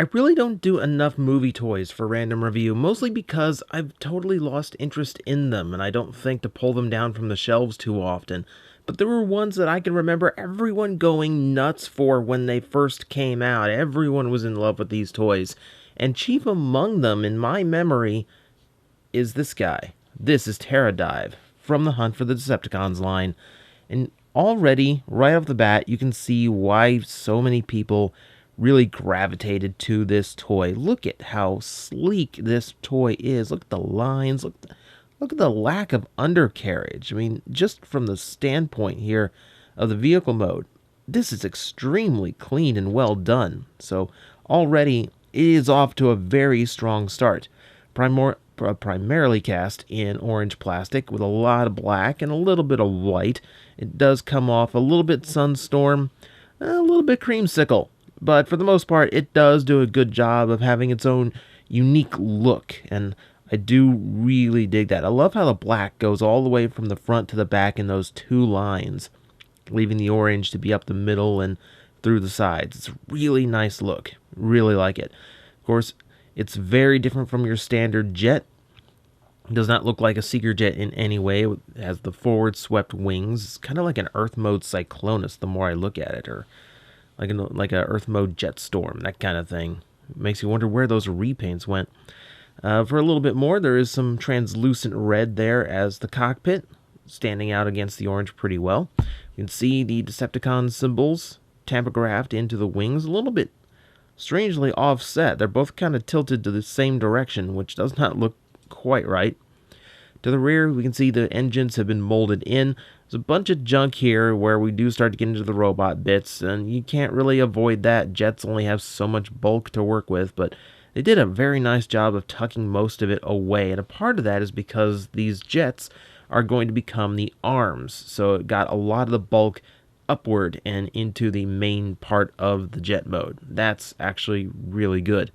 I really don't do enough movie toys for random review, mostly because I've totally lost interest in them and I don't think to pull them down from the shelves too often. But there were ones that I can remember everyone going nuts for when they first came out. Everyone was in love with these toys. And chief among them, in my memory, is this guy. This is Terradive from the Hunt for the Decepticons line. And already, right off the bat, you can see why so many people really gravitated to this toy. Look at how sleek this toy is. Look at the lines. Look at the lack of undercarriage. I mean, just from the standpoint here of the vehicle mode, this is extremely clean and well done. So already it is off to a very strong start. Primarily cast in orange plastic with a lot of black and a little bit of white. It does come off a little bit Sunstorm, a little bit Creamsicle. But for the most part, it does do a good job of having its own unique look, and I do really dig that. I love how the black goes all the way from the front to the back in those two lines, leaving the orange to be up the middle and through the sides. It's a really nice look. Really like it. Of course, it's very different from your standard jet. It does not look like a Seeker jet in any way. It has the forward swept wings. It's kind of like an Earth mode Cyclonus the more I look at it, or like a Earth mode Jetstorm, that kind of thing. It makes you wonder where those repaints went. For a little bit more, there is some translucent red there as the cockpit, standing out against the orange pretty well. You can see the Decepticon symbols tampographed into the wings, a little bit strangely offset. They're both kind of tilted to the same direction, which does not look quite right. To the rear, we can see the engines have been molded in. There's a bunch of junk here where we do start to get into the robot bits, and you can't really avoid that. Jets only have so much bulk to work with, but they did a very nice job of tucking most of it away, and a part of that is because these jets are going to become the arms, so it got a lot of the bulk upward and into the main part of the jet mode. That's actually really good.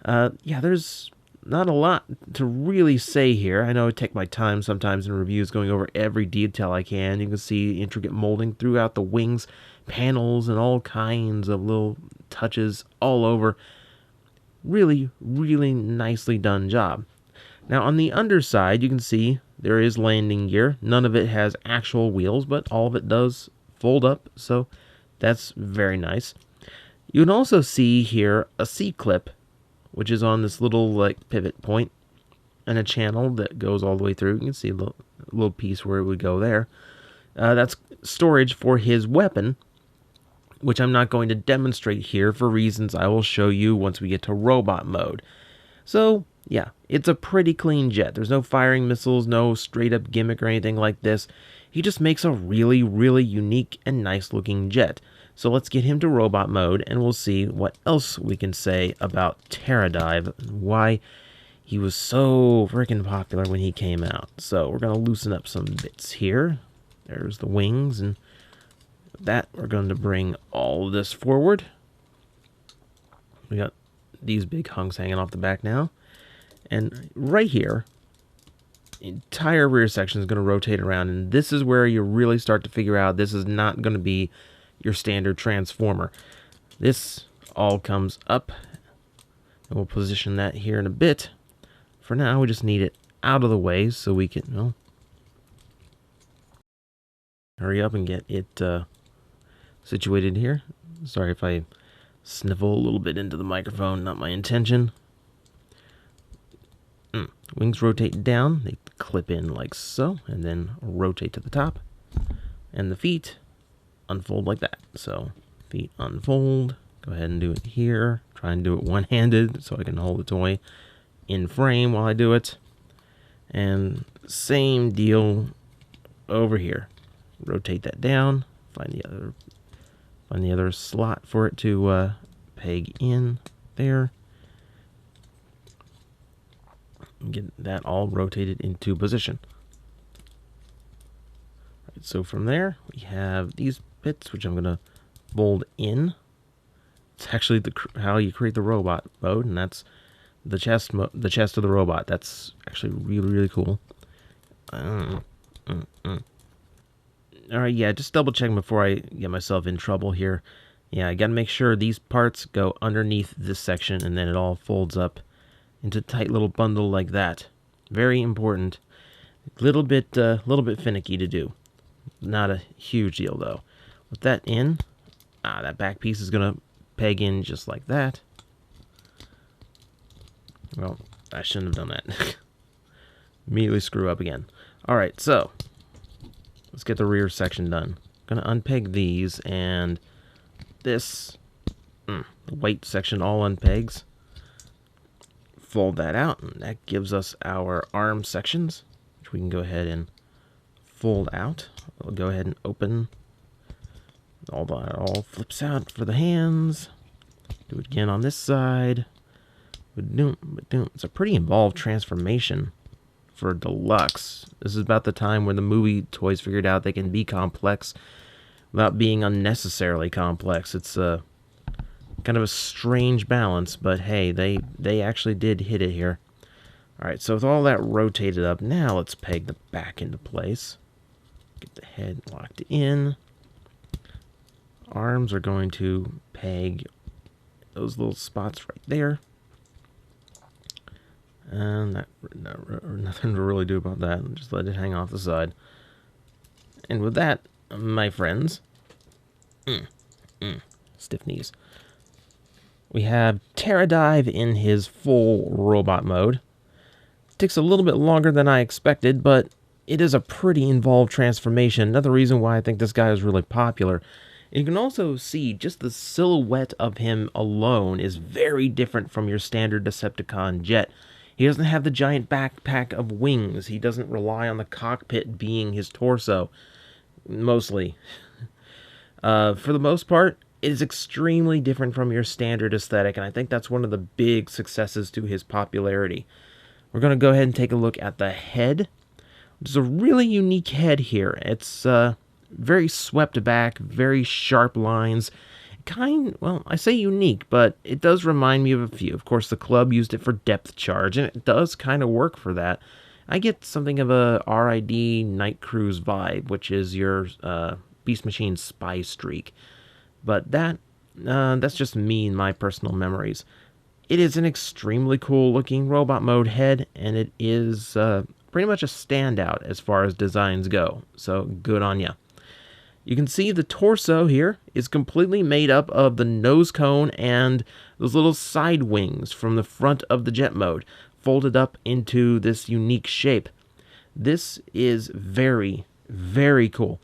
Yeah, there's not a lot to really say here. I know I take my time sometimes in reviews going over every detail I can. You can see intricate molding throughout the wings, panels, and all kinds of little touches all over. Really, really nicely done job. Now on the underside, you can see there is landing gear. None of it has actual wheels, but all of it does fold up, so that's very nice. You can also see here a C-clip, which is on this little like pivot point, and a channel that goes all the way through. You can see a little piece where it would go there. That's storage for his weapon, which I'm not going to demonstrate here for reasons I will show you once we get to robot mode. So yeah, it's a pretty clean jet. There's no firing missiles, no straight up gimmick or anything like this. He just makes a really, really unique and nice looking jet. So let's get him to robot mode and we'll see what else we can say about Terradive and why he was so freaking popular when he came out. So we're going to loosen up some bits here. There's the wings, and that we're going to bring all of this forward. We got these big hunks hanging off the back now. And right here, the entire rear section is going to rotate around, and this is where you really start to figure out this is not going to be your standard transformer. This all comes up, and we'll position that here in a bit. For now, we just need it out of the way so we can hurry up and get it situated here. Sorry if I sniffle a little bit into the microphone, not my intention. Wings rotate down, they clip in like so, and then rotate to the top. And the feet unfold like that. So, feet unfold. Go ahead and do it here. Try and do it one-handed so I can hold the toy in frame while I do it. And same deal over here. Rotate that down. Find the other slot for it to peg in there. Get that all rotated into position. Right, so from there, we have these bits, which I'm going to mold in. It's actually how you create the robot mode, and that's the chest of the robot. That's actually really, really cool. Alright, yeah, just double checking before I get myself in trouble here. Yeah, I gotta make sure these parts go underneath this section and then it all folds up into a tight little bundle like that. Very important. Little bit finicky to do. Not a huge deal though. With that in, that back piece is gonna peg in just like that. Well, I shouldn't have done that. Immediately screw up again. Alright, so let's get the rear section done. Gonna unpeg these, and this the white section all unpegs. Fold that out, and that gives us our arm sections, which we can go ahead and fold out. We'll go ahead and open. All flips out for the hands. Do it again on this side. It's a pretty involved transformation for deluxe. This is about the time when the movie toys figured out they can be complex without being unnecessarily complex. It's a kind of a strange balance, but hey, they actually did hit it here. Alright, so with all that rotated up, now let's peg the back into place. Get the head locked in. Arms are going to peg those little spots right there. And nothing to really do about that. Just let it hang off the side. And with that, my friends, stiff knees. We have Terradive in his full robot mode. Takes a little bit longer than I expected, but it is a pretty involved transformation. Another reason why I think this guy is really popular. You can also see just the silhouette of him alone is very different from your standard Decepticon jet. He doesn't have the giant backpack of wings. He doesn't rely on the cockpit being his torso, mostly. For the most part, it is extremely different from your standard aesthetic, and I think that's one of the big successes to his popularity. We're going to go ahead and take a look at the head. There's a really unique head here. It's very swept back, very sharp lines. Well, I say unique, but it does remind me of a few. Of course, the club used it for depth charge, and it does kind of work for that. I get something of a RID Night Cruise vibe, which is your Beast Machine spy streak. But that's just me and my personal memories. It is an extremely cool looking robot mode head, and it is pretty much a standout as far as designs go. So good on ya. You can see the torso here is completely made up of the nose cone and those little side wings from the front of the jet mode, folded up into this unique shape. This is very, very cool.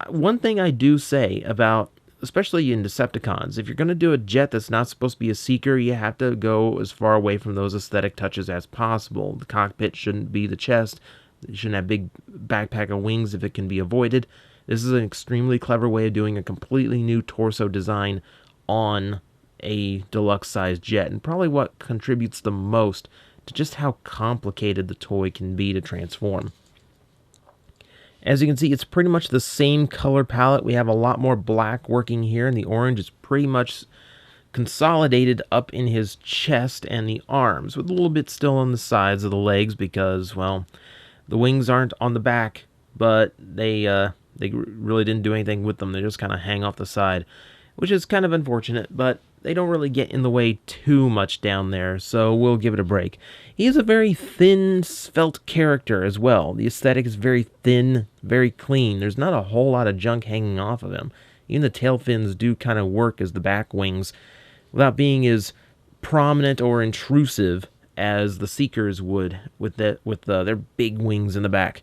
One thing I do say about, especially in Decepticons, if you're going to do a jet that's not supposed to be a seeker, you have to go as far away from those aesthetic touches as possible. The cockpit shouldn't be the chest. You shouldn't have a big backpack of wings if it can be avoided. This is an extremely clever way of doing a completely new torso design on a deluxe-sized jet, and probably what contributes the most to just how complicated the toy can be to transform. As you can see, it's pretty much the same color palette. We have a lot more black working here, and the orange is pretty much consolidated up in his chest and the arms, with a little bit still on the sides of the legs because, well, the wings aren't on the back, but they really didn't do anything with them. They just kind of hang off the side, which is kind of unfortunate, but they don't really get in the way too much down there, so we'll give it a break. He is a very thin, svelte character as well. The aesthetic is very thin, very clean. There's not a whole lot of junk hanging off of him. Even the tail fins do kind of work as the back wings, without being as prominent or intrusive as the Seekers would with their big wings in the back.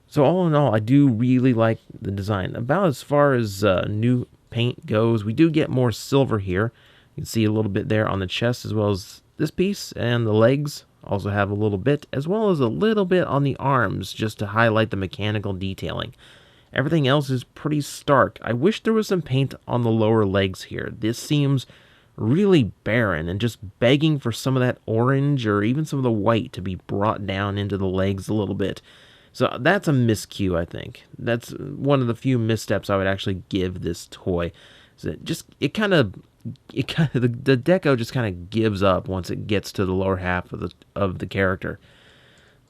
So all in all, I do really like the design. About as far as new paint goes, we do get more silver here. You can see a little bit there on the chest as well as this piece, and the legs also have a little bit, as well as a little bit on the arms, just to highlight the mechanical detailing. Everything else is pretty stark. I wish there was some paint on the lower legs here. This seems really barren and just begging for some of that orange or even some of the white to be brought down into the legs a little bit. So that's a miscue, I think. That's one of the few missteps I would actually give this toy. So the deco just kind of gives up once it gets to the lower half of the character.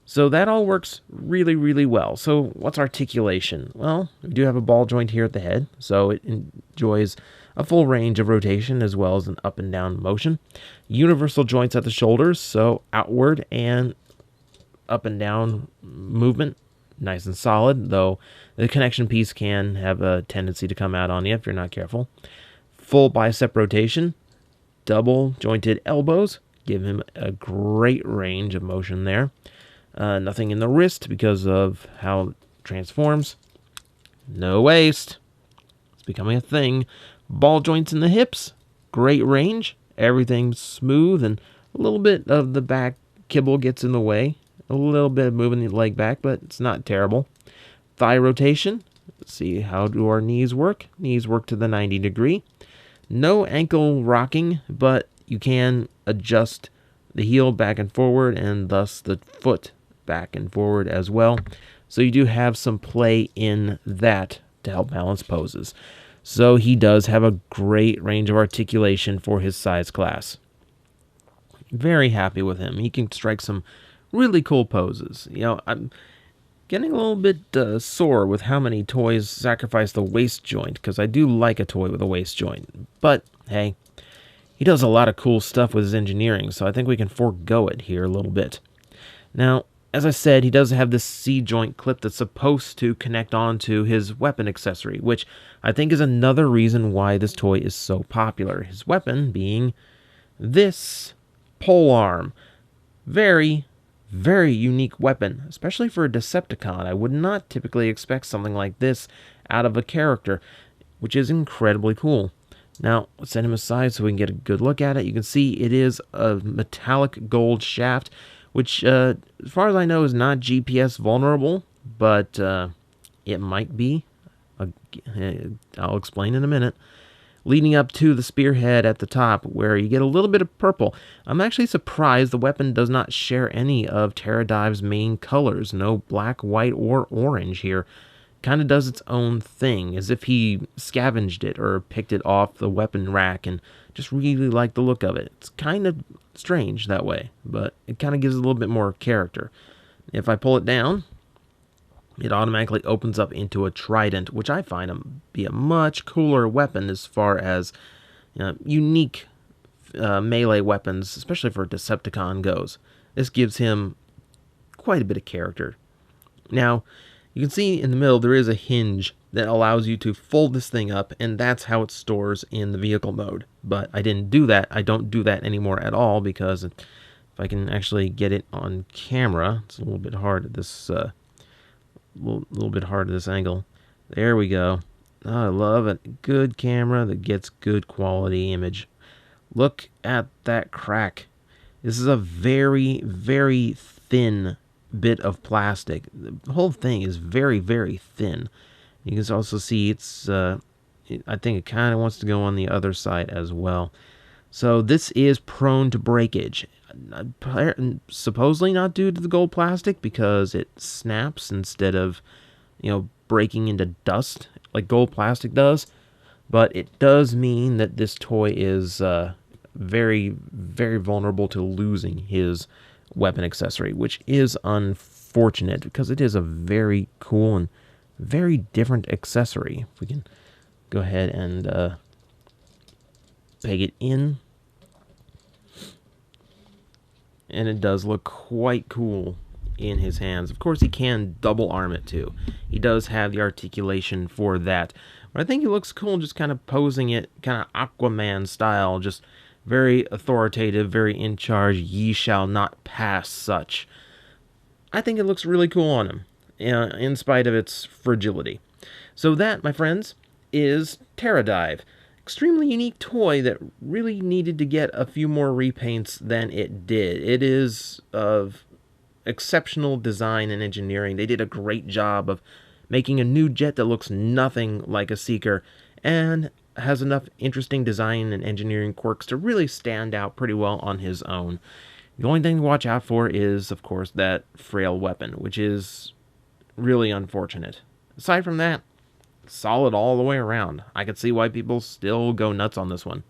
So that all works really, really well. So what's articulation? Well, we do have a ball joint here at the head, so it enjoys a full range of rotation as well as an up and down motion. Universal joints at the shoulders, so outward and up and down movement, nice and solid, though the connection piece can have a tendency to come out on you if you're not careful. Full bicep rotation, double jointed elbows, give him a great range of motion there. Nothing in the wrist because of how it transforms. No waist. It's becoming a thing. Ball joints in the hips, great range. Everything's smooth, and a little bit of the back kibble gets in the way. A little bit of moving the leg back, but it's not terrible. Thigh rotation. Let's see, how do our knees work? Knees work to the 90 degree. No ankle rocking, but you can adjust the heel back and forward, and thus the foot back and forward as well. So you do have some play in that to help balance poses. So he does have a great range of articulation for his size class. Very happy with him. He can strike some really cool poses. You know, I'm getting a little bit sore with how many toys sacrifice the waist joint, because I do like a toy with a waist joint. But, hey, he does a lot of cool stuff with his engineering, so I think we can forego it here a little bit. Now, as I said, he does have this C-joint clip that's supposed to connect onto his weapon accessory, which I think is another reason why this toy is so popular. His weapon being this pole arm. Very, very unique weapon, especially for a Decepticon. I would not typically expect something like this out of a character, which is incredibly cool. Now, let's set him aside so we can get a good look at it. You can see it is a metallic gold shaft, which, as far as I know, is not GPS vulnerable, but it might be. I'll explain in a minute. Leading up to the spearhead at the top, where you get a little bit of purple. I'm actually surprised the weapon does not share any of Terradive's main colors. No black, white, or orange here. Kind of does its own thing, as if he scavenged it or picked it off the weapon rack and just really liked the look of it. It's kind of strange that way, but it kind of gives it a little bit more character. If I pull it down, it automatically opens up into a trident, which I find to be a much cooler weapon as far as unique melee weapons, especially for Decepticon goes. This gives him quite a bit of character. Now, you can see in the middle there is a hinge that allows you to fold this thing up, and that's how it stores in the vehicle mode. But I didn't do that. I don't do that anymore at all, because if I can actually get it on camera, it's a little bit hard at this little bit hard at this angle. There we go. Oh, I love it. Good camera that gets good quality image. Look at that crack. This is a very, very thin bit of plastic. The whole thing is very, very thin. You can also see it's, I think it kind of wants to go on the other side as well. So this is prone to breakage. Supposedly not due to the gold plastic, because it snaps instead of, breaking into dust like gold plastic does. But it does mean that this toy is very, very vulnerable to losing his weapon accessory, which is unfortunate, because it is a very cool and very different accessory. If we can go ahead and peg it in. And it does look quite cool in his hands. Of course, he can double arm it too. He does have the articulation for that. But I think he looks cool just kind of posing it kind of Aquaman style, just very authoritative, very in charge, ye shall not pass such. I think it looks really cool on him, in spite of its fragility. So that, my friends, is Terradive. Extremely unique toy that really needed to get a few more repaints than it did. It is of exceptional design and engineering. They did a great job of making a new jet that looks nothing like a Seeker and has enough interesting design and engineering quirks to really stand out pretty well on his own. The only thing to watch out for is, of course, that frail weapon, which is really unfortunate. Aside from that, solid all the way around. I could see why people still go nuts on this one.